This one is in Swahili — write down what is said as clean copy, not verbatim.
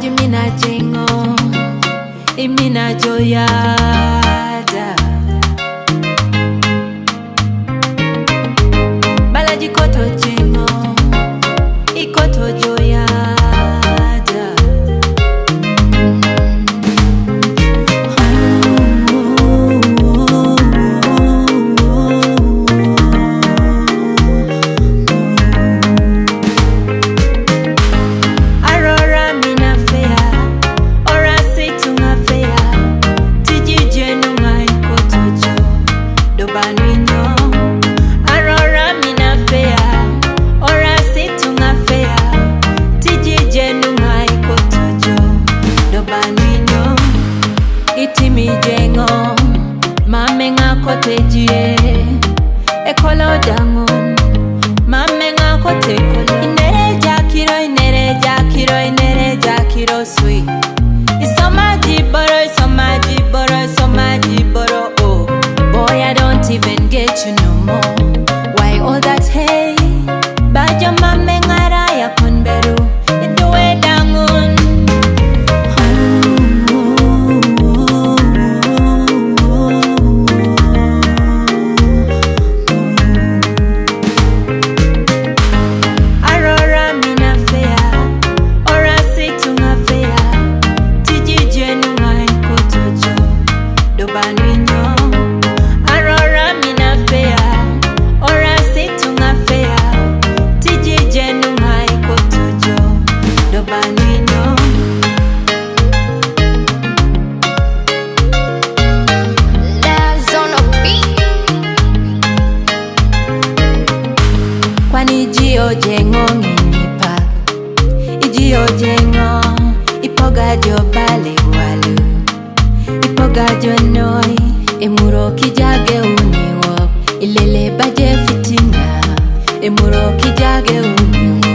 Bajimina jengo Imina joyada Balaji koto jengo Ikoto joyada Itimi jengo mame ngakote jie ekolo dangon mame ngakote kolo inere jakiro sweet isomaji boro oh boy I don't even get you no more why all that hey bajo mame ngara ya konberu idowe dangon Ijio jengo nginipa Ijio jengo Ipoga jo bale walu Ipoga jo noi Emuro kijage uniwo Ilele baje fitina Emuro kijage uniwo